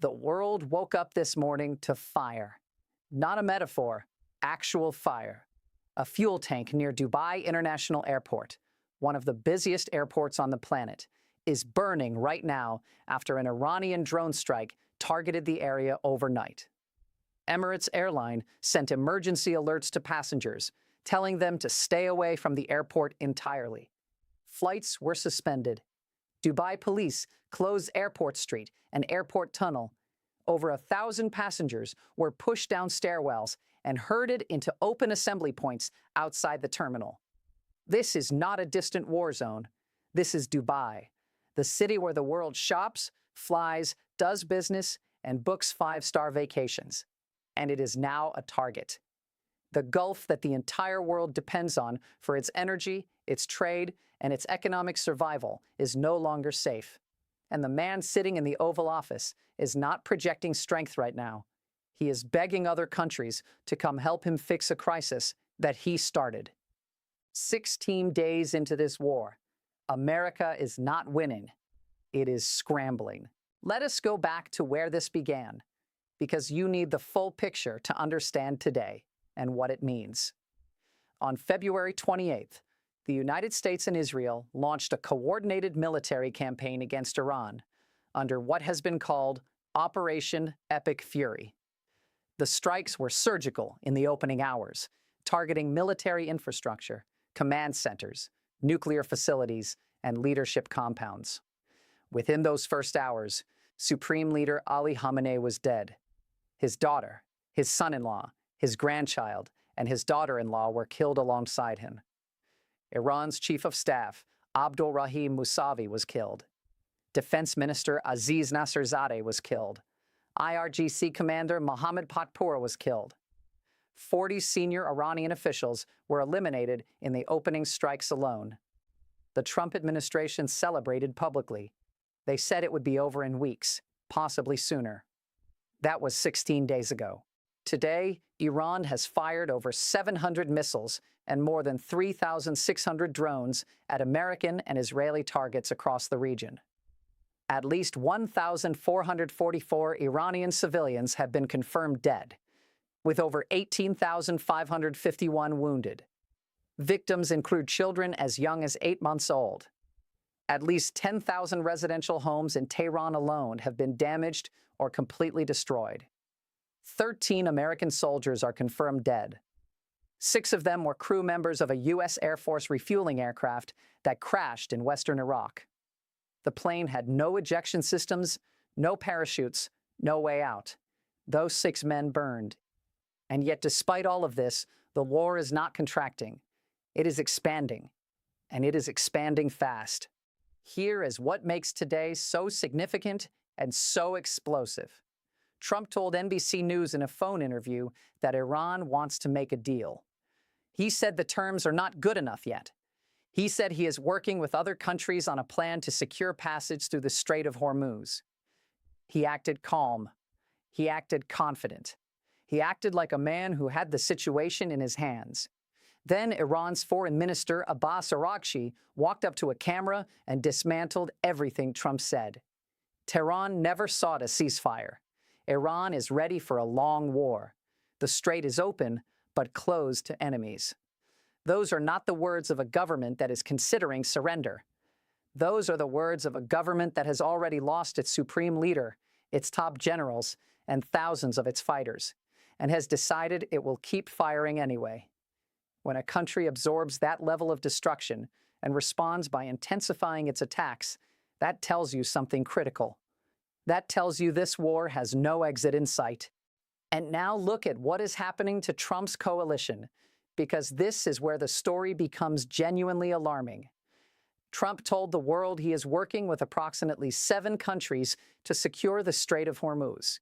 The world woke up this morning to fire. Not a metaphor, actual fire. A fuel tank near Dubai International Airport, one of the busiest airports on the planet, is burning right now after an Iranian drone strike targeted the area overnight. Emirates Airline sent emergency alerts to passengers, telling them to stay away from the airport entirely. Flights were suspended. Dubai police closed Airport Street and Airport Tunnel. Over 1,000 passengers were pushed down stairwells and herded into open assembly points outside the terminal. This is not a distant war zone. This is Dubai, the city where the world shops, flies, does business, and books five-star vacations. And it is now a target. The Gulf that the entire world depends on for its energy, its trade, and its economic survival is no longer safe. And the man sitting in the Oval Office is not projecting strength right now. He is begging other countries to come help him fix a crisis that he started. 16 days into this war, America is not winning. It is scrambling. Let us go back to where this began, because you need the full picture to understand today and what it means. On February 28th, the United States and Israel launched a coordinated military campaign against Iran under what has been called Operation Epic Fury. The strikes were surgical in the opening hours, targeting military infrastructure, command centers, nuclear facilities, and leadership compounds. Within those first hours, Supreme Leader Ali Khamenei was dead. His daughter, his son-in-law, his grandchild, and his daughter-in-law were killed alongside him. Iran's Chief of Staff, Abdul Rahim Mousavi, was killed. Defense Minister Aziz Nasserzadeh was killed. IRGC Commander Mohammad Patpour was killed. 40 senior Iranian officials were eliminated in the opening strikes alone. The Trump administration celebrated publicly. They said it would be over in weeks, possibly sooner. That was 16 days ago. Today, Iran has fired over 700 missiles and more than 3,600 drones at American and Israeli targets across the region. At least 1,444 Iranian civilians have been confirmed dead, with over 18,551 wounded. Victims include children as young as 8 months old. At least 10,000 residential homes in Tehran alone have been damaged or completely destroyed. 13 American soldiers are confirmed dead. 6 of them were crew members of a U.S. Air Force refueling aircraft that crashed in western Iraq. The plane had no ejection systems, no parachutes, no way out. Those 6 men burned. And yet, despite all of this, the war is not contracting. It is expanding, and it is expanding fast. Here is what makes today so significant and so explosive. Trump told NBC News in a phone interview that Iran wants to make a deal. He said the terms are not good enough yet. He said he is working with other countries on a plan to secure passage through the Strait of Hormuz. He acted calm. He acted confident. He acted like a man who had the situation in his hands. Then Iran's Foreign Minister Abbas Araghchi walked up to a camera and dismantled everything Trump said. Tehran never sought a ceasefire. Iran is ready for a long war. The strait is open, but closed to enemies. Those are not the words of a government that is considering surrender. Those are the words of a government that has already lost its supreme leader, its top generals, and thousands of its fighters, and has decided it will keep firing anyway. When a country absorbs that level of destruction and responds by intensifying its attacks, that tells you something critical. That tells you this war has no exit in sight. And now look at what is happening to Trump's coalition, because this is where the story becomes genuinely alarming. Trump told the world he is working with approximately 7 countries to secure the Strait of Hormuz.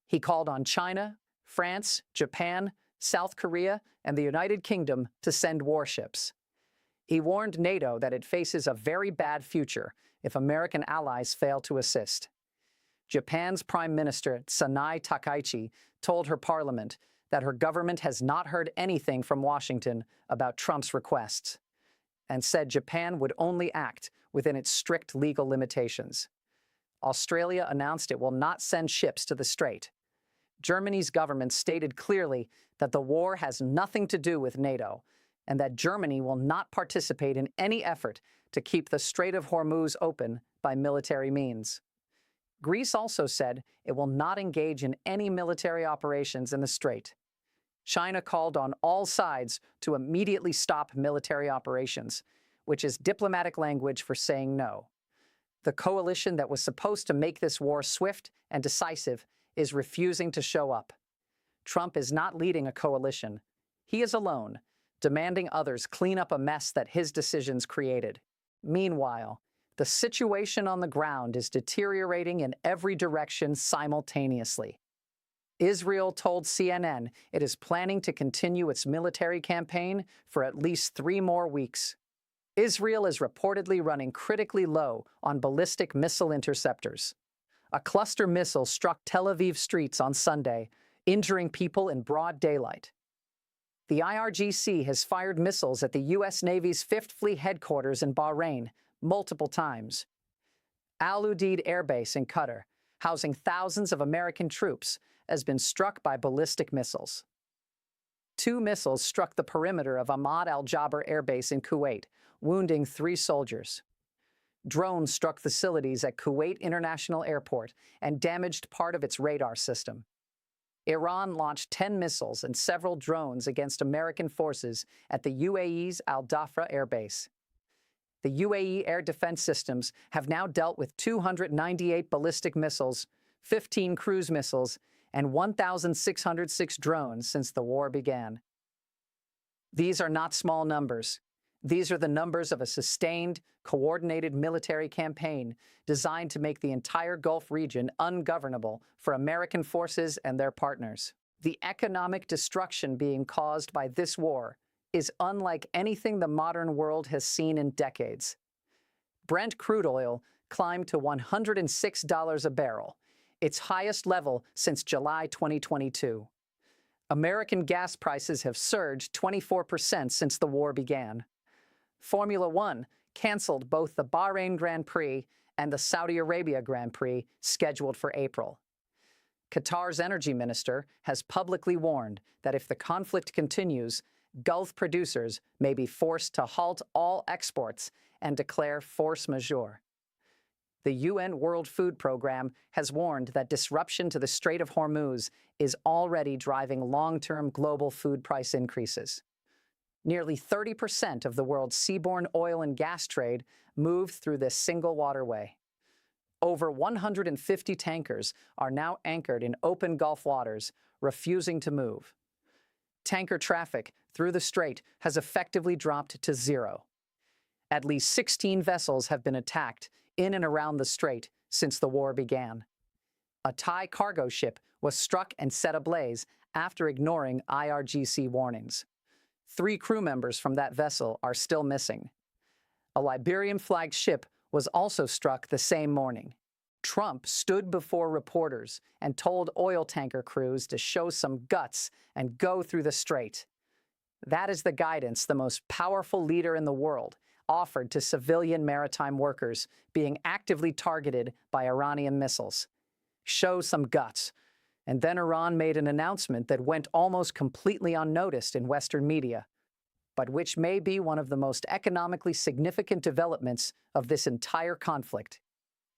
He called on China, France, Japan, South Korea, and the United Kingdom to send warships. He warned NATO that it faces a very bad future if American allies fail to assist. Japan's Prime Minister Sanai Takaichi told her parliament that her government has not heard anything from Washington about Trump's requests, and said Japan would only act within its strict legal limitations. Australia announced it will not send ships to the strait. Germany's government stated clearly that the war has nothing to do with NATO, and that Germany will not participate in any effort to keep the Strait of Hormuz open by military means. Greece also said it will not engage in any military operations in the strait. China called on all sides to immediately stop military operations, which is diplomatic language for saying no. The coalition that was supposed to make this war swift and decisive is refusing to show up. Trump is not leading a coalition. He is alone, demanding others clean up a mess that his decisions created. Meanwhile, the situation on the ground is deteriorating in every direction simultaneously. Israel told CNN it is planning to continue its military campaign for at least 3 more weeks. Israel is reportedly running critically low on ballistic missile interceptors. A cluster missile struck Tel Aviv streets on Sunday, injuring people in broad daylight. The IRGC has fired missiles at the U.S. Navy's 5th Fleet headquarters in Bahrain multiple times. Al Udeid Air Base in Qatar, housing thousands of American troops, has been struck by ballistic missiles. 2 missiles struck the perimeter of Ahmad al-Jaber Air Base in Kuwait, wounding 3 soldiers. Drones struck facilities at Kuwait International Airport and damaged part of its radar system. Iran launched 10 missiles and several drones against American forces at the UAE's Al Dhafra Air Base. The UAE air defense systems have now dealt with 298 ballistic missiles, 15 cruise missiles, and 1,606 drones since the war began. These are not small numbers. These are the numbers of a sustained, coordinated military campaign designed to make the entire Gulf region ungovernable for American forces and their partners. The economic destruction being caused by this war is unlike anything the modern world has seen in decades. Brent crude oil climbed to $106 a barrel, its highest level since July 2022. American gas prices have surged 24% since the war began. Formula One canceled both the Bahrain Grand Prix and the Saudi Arabia Grand Prix scheduled for April. Qatar's energy minister has publicly warned that if the conflict continues, Gulf producers may be forced to halt all exports and declare force majeure. The UN World Food Programme has warned that disruption to the Strait of Hormuz is already driving long-term global food price increases. Nearly 30% of the world's seaborne oil and gas trade moves through this single waterway. Over 150 tankers are now anchored in open Gulf waters, refusing to move. Tanker traffic through the strait has effectively dropped to 0. At least 16 vessels have been attacked in and around the strait since the war began. A Thai cargo ship was struck and set ablaze after ignoring IRGC warnings. 3 crew members from that vessel are still missing. A Liberian-flagged ship was also struck the same morning. Trump stood before reporters and told oil tanker crews to show some guts and go through the strait. That is the guidance the most powerful leader in the world offered to civilian maritime workers being actively targeted by Iranian missiles. Show some guts. And then Iran made an announcement that went almost completely unnoticed in Western media, but which may be one of the most economically significant developments of this entire conflict.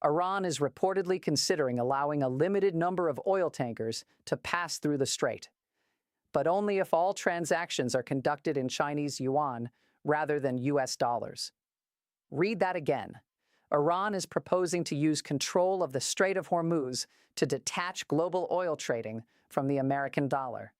Iran is reportedly considering allowing a limited number of oil tankers to pass through the strait, but only if all transactions are conducted in Chinese yuan rather than US dollars. Read that again. Iran is proposing to use control of the Strait of Hormuz to detach global oil trading from the American dollar.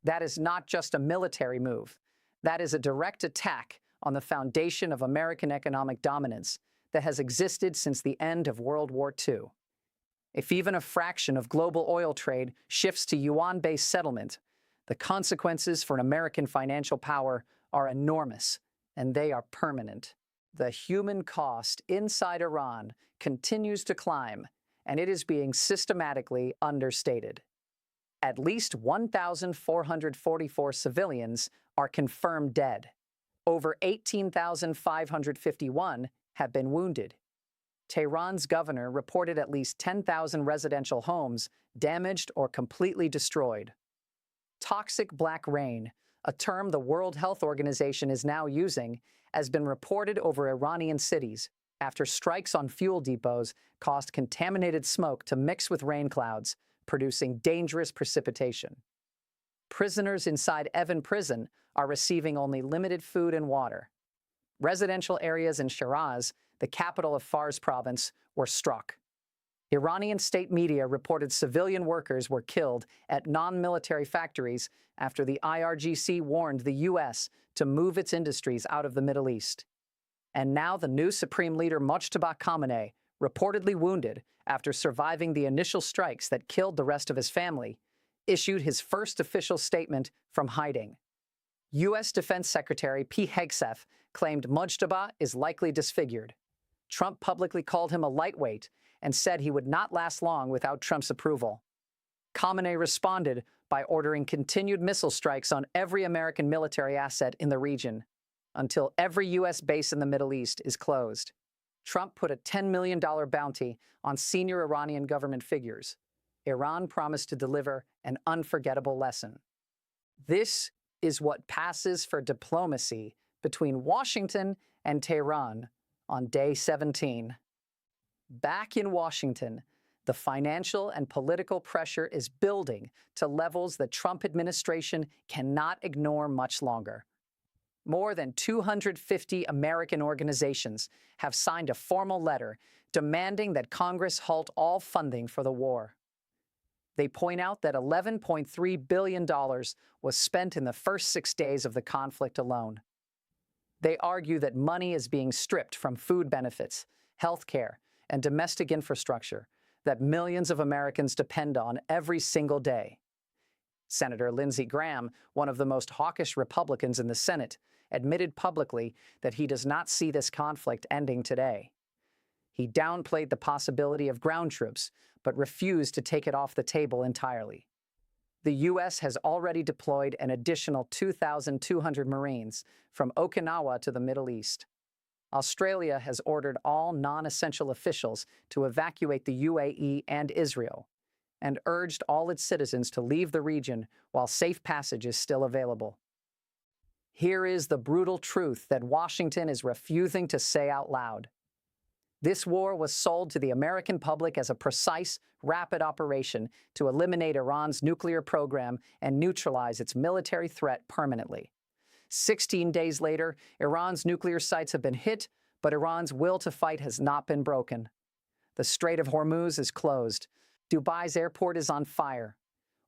That is not just a military move. That is a direct attack on the foundation of American economic dominance that has existed since the end of World War II. If even a fraction of global oil trade shifts to yuan-based settlement, the consequences for American financial power are enormous, and they are permanent. The human cost inside Iran continues to climb, and it is being systematically understated. At least 1,444 civilians are confirmed dead. Over 18,551 have been wounded. Tehran's governor reported at least 10,000 residential homes damaged or completely destroyed. Toxic black rain, a term the World Health Organization is now using, has been reported over Iranian cities after strikes on fuel depots caused contaminated smoke to mix with rain clouds, producing dangerous precipitation. Prisoners inside Evin prison are receiving only limited food and water. Residential areas in Shiraz, the capital of Fars province, were struck. Iranian state media reported civilian workers were killed at non-military factories after the IRGC warned the U.S. to move its industries out of the Middle East. And now the new Supreme Leader Mojtaba Khamenei, reportedly wounded after surviving the initial strikes that killed the rest of his family, issued his first official statement from hiding. U.S. Defense Secretary Pete Hegseth claimed Mojtaba is likely disfigured. Trump publicly called him a lightweight and said he would not last long without Trump's approval. Khamenei responded by ordering continued missile strikes on every American military asset in the region until every U.S. base in the Middle East is closed. Trump put a $10 million bounty on senior Iranian government figures. Iran promised to deliver an unforgettable lesson. This is what passes for diplomacy between Washington and Tehran on day 17. Back in Washington, the financial and political pressure is building to levels the Trump administration cannot ignore much longer. More than 250 American organizations have signed a formal letter demanding that Congress halt all funding for the war. They point out that $11.3 billion was spent in the first 6 days of the conflict alone. They argue that money is being stripped from food benefits, health care, and domestic infrastructure that millions of Americans depend on every single day. Senator Lindsey Graham, one of the most hawkish Republicans in the Senate, admitted publicly that he does not see this conflict ending today. He downplayed the possibility of ground troops, but refused to take it off the table entirely. The U.S. has already deployed an additional 2,200 Marines from Okinawa to the Middle East. Australia has ordered all non-essential officials to evacuate the UAE and Israel, and urged all its citizens to leave the region while safe passage is still available. Here is the brutal truth that Washington is refusing to say out loud. This war was sold to the American public as a precise, rapid operation to eliminate Iran's nuclear program and neutralize its military threat permanently. 16 days later, Iran's nuclear sites have been hit, but Iran's will to fight has not been broken. The Strait of Hormuz is closed. Dubai's airport is on fire.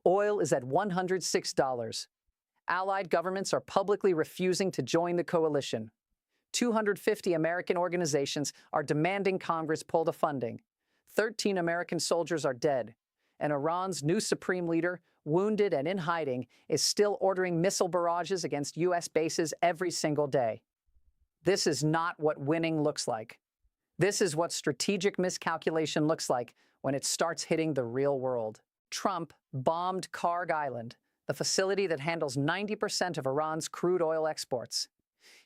Oil is at $106. Allied governments are publicly refusing to join the coalition. 250 American organizations are demanding Congress pull the funding. 13 American soldiers are dead. And Iran's new supreme leader, wounded and in hiding, is still ordering missile barrages against U.S. bases every single day. This is not what winning looks like. This is what strategic miscalculation looks like when it starts hitting the real world. Trump bombed Karg Island, the facility that handles 90% of Iran's crude oil exports.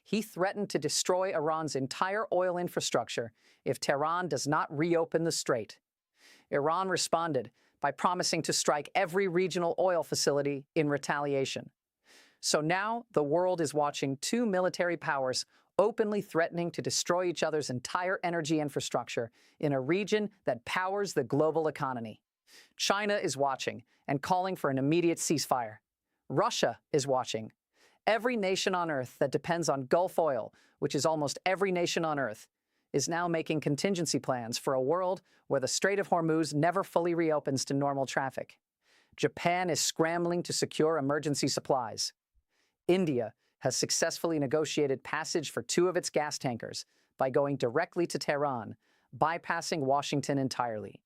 He threatened to destroy Iran's entire oil infrastructure if Tehran does not reopen the strait. Iran responded by promising to strike every regional oil facility in retaliation. So now the world is watching two military powers openly threatening to destroy each other's entire energy infrastructure in a region that powers the global economy. China is watching and calling for an immediate ceasefire. Russia is watching. Every nation on Earth that depends on Gulf oil, which is almost every nation on Earth, is now making contingency plans for a world where the Strait of Hormuz never fully reopens to normal traffic. Japan is scrambling to secure emergency supplies. India has successfully negotiated passage for 2 of its gas tankers by going directly to Tehran, bypassing Washington entirely.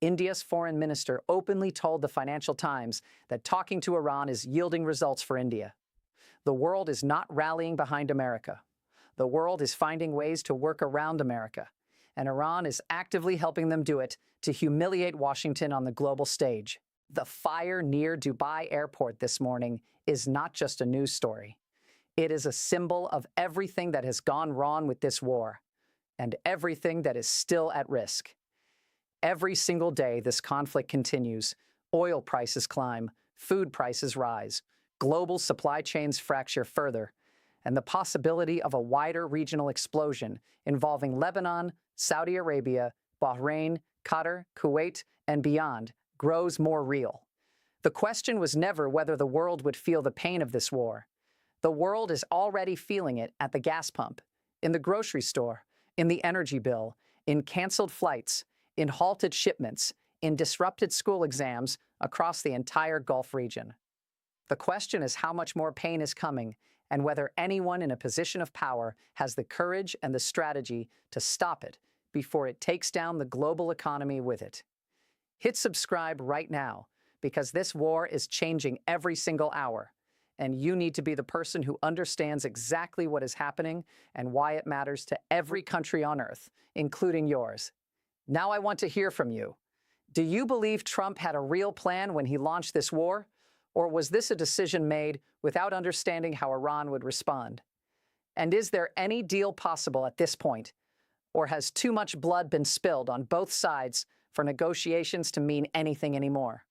India's foreign minister openly told the Financial Times that talking to Iran is yielding results for India. The world is not rallying behind America. The world is finding ways to work around America, and Iran is actively helping them do it to humiliate Washington on the global stage. The fire near Dubai airport this morning is not just a news story. It is a symbol of everything that has gone wrong with this war, and everything that is still at risk. Every single day this conflict continues. Oil prices climb, food prices rise, global supply chains fracture further, and the possibility of a wider regional explosion involving Lebanon, Saudi Arabia, Bahrain, Qatar, Kuwait, and beyond grows more real. The question was never whether the world would feel the pain of this war. The world is already feeling it at the gas pump, in the grocery store, in the energy bill, in canceled flights, in halted shipments, in disrupted school exams across the entire Gulf region. The question is how much more pain is coming and whether anyone in a position of power has the courage and the strategy to stop it before it takes down the global economy with it. Hit subscribe right now, because this war is changing every single hour, and you need to be the person who understands exactly what is happening and why it matters to every country on Earth, including yours. Now I want to hear from you. Do you believe Trump had a real plan when he launched this war? Or was this a decision made without understanding how Iran would respond? And is there any deal possible at this point? Or has too much blood been spilled on both sides for negotiations to mean anything anymore?